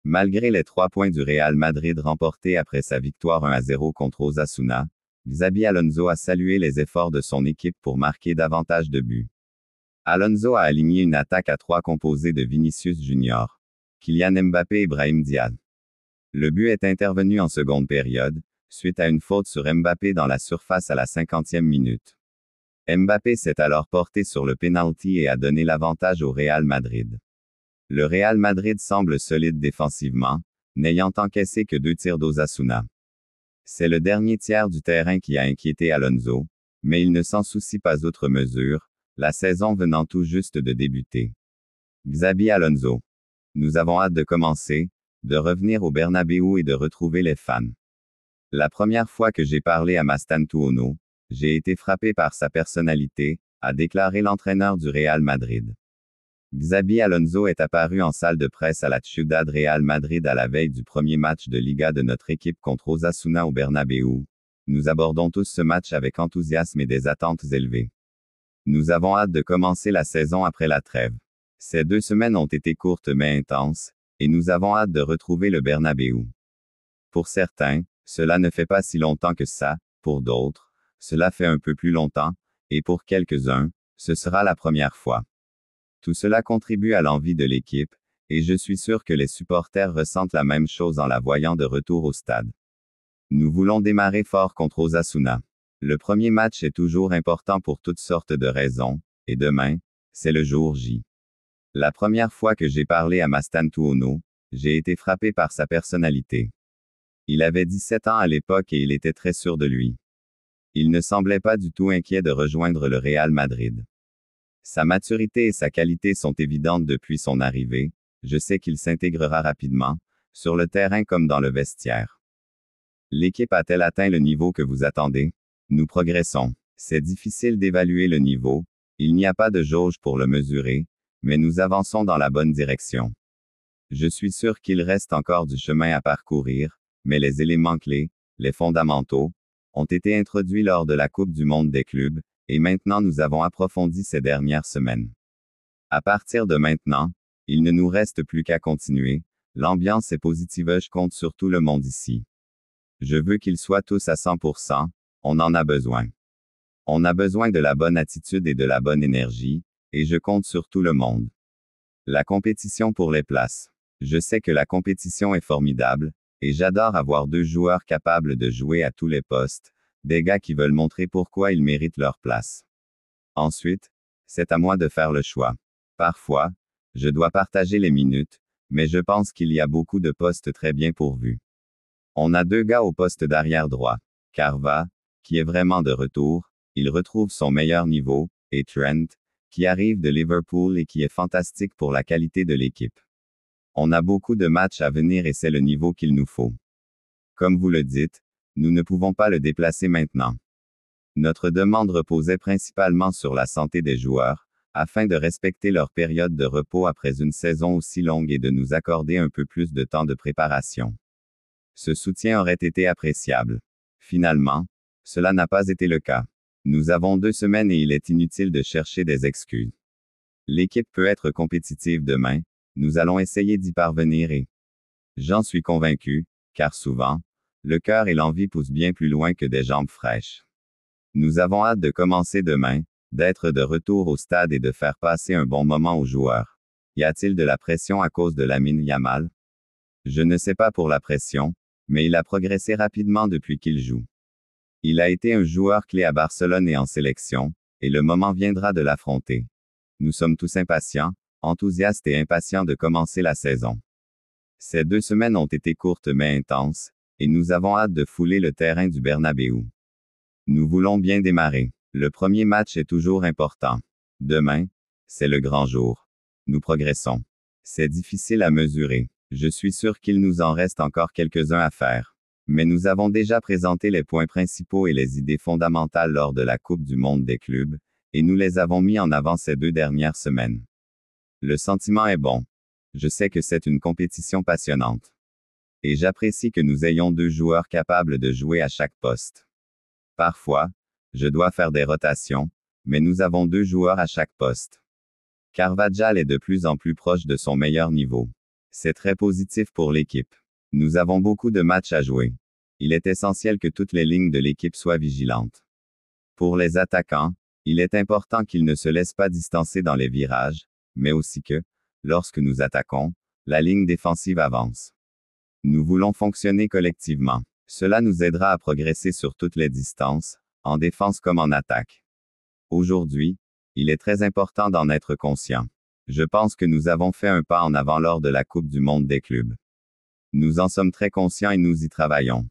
Malgré les 3 points du Real Madrid remportés après sa victoire 1-0 contre Osasuna, Xabi Alonso a salué les efforts de son équipe pour marquer davantage de buts. Alonso a aligné une attaque à 3 composée de Vinicius Junior, Kylian Mbappé et Brahim Diaz. Le but est intervenu en seconde période, suite à une faute sur Mbappé dans la surface à la 50e minute. Mbappé s'est alors porté sur le penalty et a donné l'avantage au Real Madrid. Le Real Madrid semble solide défensivement, n'ayant encaissé que 2 tirs d'Osasuna. C'est le dernier tiers du terrain qui a inquiété Alonso, mais il ne s'en soucie pas outre mesure, la saison venant tout juste de débuter. Xabi Alonso. Nous avons hâte de commencer, de revenir au Bernabéu et de retrouver les fans. La première fois que j'ai parlé à Mastantuono, j'ai été frappé par sa personnalité, a déclaré l'entraîneur du Real Madrid. Xabi Alonso est apparu en salle de presse à la Ciudad Real Madrid à la veille du premier match de Liga de notre équipe contre Osasuna au Bernabéu. Nous abordons tous ce match avec enthousiasme et des attentes élevées. Nous avons hâte de commencer la saison après la trêve. Ces 2 semaines ont été courtes mais intenses, et nous avons hâte de retrouver le Bernabéu. Pour certains, cela ne fait pas si longtemps que ça, pour d'autres, cela fait un peu plus longtemps, et pour quelques-uns, ce sera la première fois. Tout cela contribue à l'envie de l'équipe, et je suis sûr que les supporters ressentent la même chose en la voyant de retour au stade. Nous voulons démarrer fort contre Osasuna. Le premier match est toujours important pour toutes sortes de raisons, et demain, c'est le jour J. La première fois que j'ai parlé à Mastantuono, j'ai été frappé par sa personnalité. Il avait 17 ans à l'époque et il était très sûr de lui. Il ne semblait pas du tout inquiet de rejoindre le Real Madrid. Sa maturité et sa qualité sont évidentes depuis son arrivée, je sais qu'il s'intégrera rapidement, sur le terrain comme dans le vestiaire. L'équipe a-t-elle atteint le niveau que vous attendez? Nous progressons. C'est difficile d'évaluer le niveau, il n'y a pas de jauge pour le mesurer, mais nous avançons dans la bonne direction. Je suis sûr qu'il reste encore du chemin à parcourir, mais les éléments clés, les fondamentaux, ont été introduits lors de la Coupe du Monde des clubs, et maintenant nous avons approfondi ces dernières semaines. À partir de maintenant, il ne nous reste plus qu'à continuer, l'ambiance est positive, je compte sur tout le monde ici. Je veux qu'ils soient tous à 100%, on en a besoin. On a besoin de la bonne attitude et de la bonne énergie, et je compte sur tout le monde. La compétition pour les places. Je sais que la compétition est formidable, et j'adore avoir 2 joueurs capables de jouer à tous les postes, des gars qui veulent montrer pourquoi ils méritent leur place. Ensuite, c'est à moi de faire le choix. Parfois, je dois partager les minutes, mais je pense qu'il y a beaucoup de postes très bien pourvus. On a 2 gars au poste d'arrière droit. Carva, qui est vraiment de retour, il retrouve son meilleur niveau, et Trent, qui arrive de Liverpool et qui est fantastique pour la qualité de l'équipe. On a beaucoup de matchs à venir et c'est le niveau qu'il nous faut. Comme vous le dites, nous ne pouvons pas le déplacer maintenant. Notre demande reposait principalement sur la santé des joueurs, afin de respecter leur période de repos après une saison aussi longue et de nous accorder un peu plus de temps de préparation. Ce soutien aurait été appréciable. Finalement, cela n'a pas été le cas. Nous avons 2 semaines et il est inutile de chercher des excuses. L'équipe peut être compétitive demain, nous allons essayer d'y parvenir et j'en suis convaincu, car souvent, le cœur et l'envie poussent bien plus loin que des jambes fraîches. Nous avons hâte de commencer demain, d'être de retour au stade et de faire passer un bon moment aux joueurs. Y a-t-il de la pression à cause de Lamine Yamal? Je ne sais pas pour la pression, mais il a progressé rapidement depuis qu'il joue. Il a été un joueur clé à Barcelone et en sélection, et le moment viendra de l'affronter. Nous sommes tous impatients, enthousiastes et impatients de commencer la saison. Ces 2 semaines ont été courtes mais intenses, et nous avons hâte de fouler le terrain du Bernabéu. Nous voulons bien démarrer. Le premier match est toujours important. Demain, c'est le grand jour. Nous progressons. C'est difficile à mesurer. Je suis sûr qu'il nous en reste encore quelques-uns à faire. Mais nous avons déjà présenté les points principaux et les idées fondamentales lors de la Coupe du Monde des clubs, et nous les avons mis en avant ces 2 dernières semaines. Le sentiment est bon. Je sais que c'est une compétition passionnante. Et j'apprécie que nous ayons 2 joueurs capables de jouer à chaque poste. Parfois, je dois faire des rotations, mais nous avons 2 joueurs à chaque poste. Carvajal est de plus en plus proche de son meilleur niveau. C'est très positif pour l'équipe. Nous avons beaucoup de matchs à jouer. Il est essentiel que toutes les lignes de l'équipe soient vigilantes. Pour les attaquants, il est important qu'ils ne se laissent pas distancer dans les virages, mais aussi que, lorsque nous attaquons, la ligne défensive avance. Nous voulons fonctionner collectivement. Cela nous aidera à progresser sur toutes les distances, en défense comme en attaque. Aujourd'hui, il est très important d'en être conscient. Je pense que nous avons fait un pas en avant lors de la Coupe du monde des clubs. Nous en sommes très conscients et nous y travaillons.